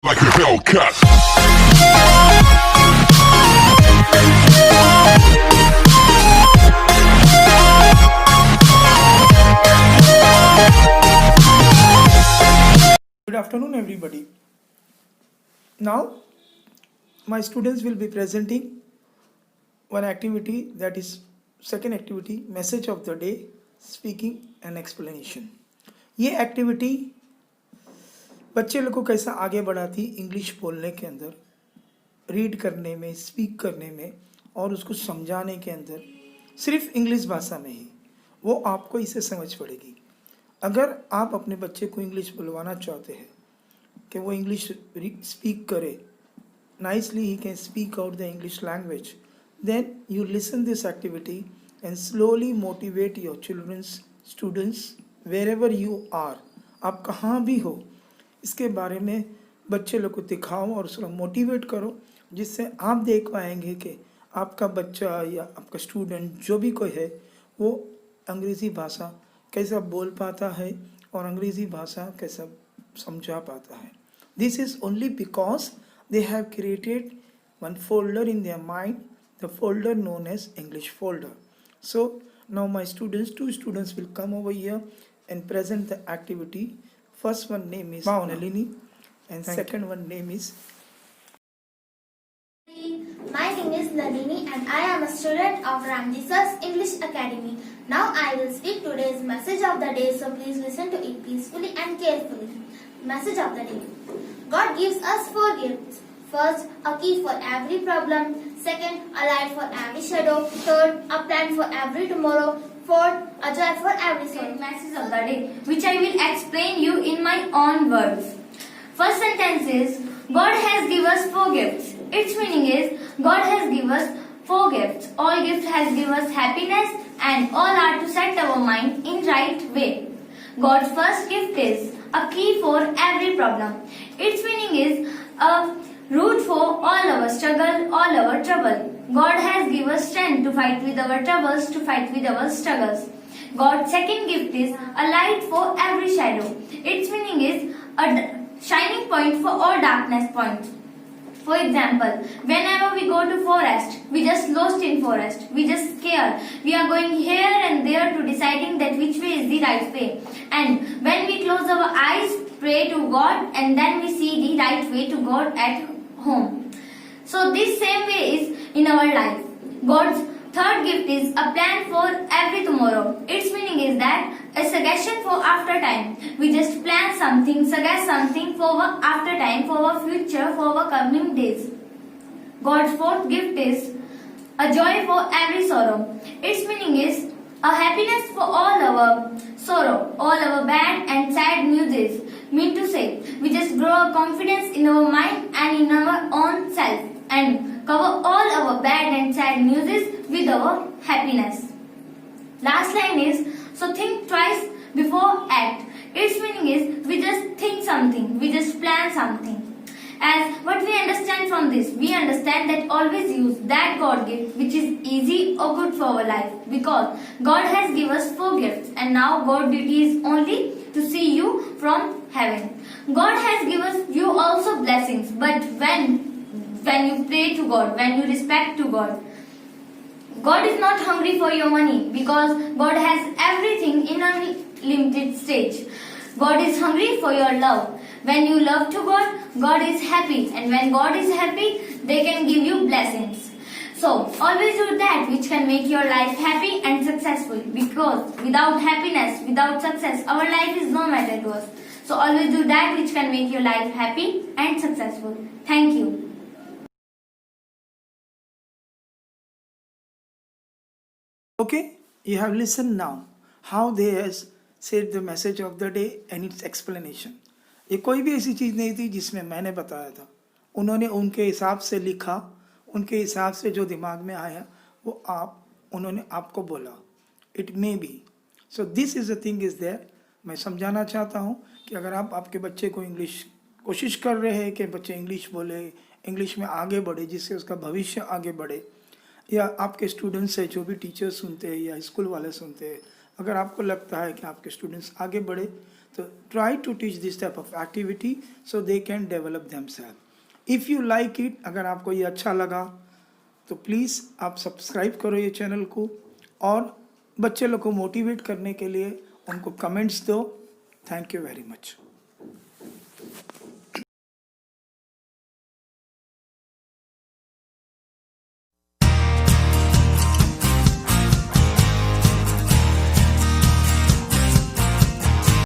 like a Hellcat. Good afternoon, everybody. Now, my students will be presenting one activity, that is second activity, message of the day, speaking and explanation. ये activity बच्चे लोग को कैसा आगे बढ़ाती English बोलने के अंदर, रीड करने में, स्पीक करने में और उसको समझाने के अंदर, सिर्फ इंग्लिश भाषा में ही वो आपको इसे समझ पड़ेगी. अगर आप अपने बच्चे को इंग्लिश बुलवाना चाहते हैं कि वो इंग्लिश स्पीक करे, nicely he can speak out the English language, then you listen this activity and slowly motivate your children's students wherever you are. आप कहाँ भी हो इसके बारे में बच्चे लोग को दिखाओ और उसको मोटिवेट करो, जिससे आप देख पाएंगे कि आपका बच्चा या आपका स्टूडेंट जो भी कोई है वो अंग्रेज़ी भाषा कैसा बोल पाता है और अंग्रेज़ी भाषा कैसा समझा पाता है. This is only because they have created one folder in their mind, the folder known as English folder. So now my students, two students will come over here and present the activity. First one name is Nalini and second one name is. My name is Nalini and I am a student of Ramjisar's English Academy. Now I will speak today's message of the day, so please listen to it peacefully and carefully. Message of the day. God gives us 4 gifts. First, a key for every problem. Second, a light for every shadow. Third, a plan for every tomorrow. Fourth, a joy for every soul. Message of the day, which I will explain you in my own words. First sentence is, God has given us 4 gifts. Its meaning is, God has given us 4 gifts. All gifts has given us happiness and all are to set our mind in right way. God's first gift is a key for every problem. Its meaning is a root for all our struggle, all our trouble. God has given us strength to fight with our troubles, to fight with our struggles. God's second gift is a light for every shadow. Its meaning is a shining point for all darkness points. For example, whenever we go to forest, we just lost in forest. We just scared. We are going here and there to deciding that which way is the right way. And when we close our eyes, pray to God, and then we see the right way to God at home. So this same way is in our life. God's third gift is a plan for every tomorrow. Its meaning is that a suggestion for after time. We just plan something, suggest something for our after time, for our future, for our coming days. God's fourth gift is a joy for every sorrow. Its meaning is a happiness for all our sorrow, all our bad and sad news. Mean to say, we just grow our confidence in our mind and in our own self and cover all our bad and sad news with our happiness. Last line is, so think twice before act. Its meaning is, we just think something, we just plan something. As what we understand from this, we understand that always use that God gift which is easy or good for our life, because God has given us 4 gifts and now God's duty is only to see you from heaven. God has given you also blessings, but when you pray to God, when you respect to God, God is not hungry for your money, because God has everything in a limited stage. God is hungry for your love. When you love to God, God is happy, and when God is happy, they can give you blessings. So always do that which can make your life happy and successful, because without happiness, without success, our life is no matter to us. So always do that which can make your life happy and successful. Thank you. Okay, you have listened now how they has said the message of the day and its explanation. ये कोई भी ऐसी चीज़ नहीं थी जिसमें मैंने बताया था. उन्होंने उनके हिसाब से लिखा, उनके हिसाब से जो दिमाग में आया वो उन्होंने आपको बोला. It may be. So this is the thing is there. मैं समझाना चाहता हूँ कि अगर आप आपके बच्चे को इंग्लिश कोशिश कर रहे हैं कि बच्चे इंग्लिश बोले, इंग्लिश में आगे बढ़े, जिससे उसका भविष्य आगे बढ़े, या आपके स्टूडेंट्स है जो भी टीचर्स सुनते हैं या स्कूल वाले सुनते हैं, अगर आपको लगता है कि आपके स्टूडेंट्स आगे बढ़े, तो try to teach this type of activity so they can develop themselves. If you like it, अगर आपको ये अच्छा लगा तो प्लीज़ आप सब्सक्राइब करो ये चैनल को, और बच्चे लोग को मोटिवेट करने के लिए उनको कमेंट्स दो. Thank you very much.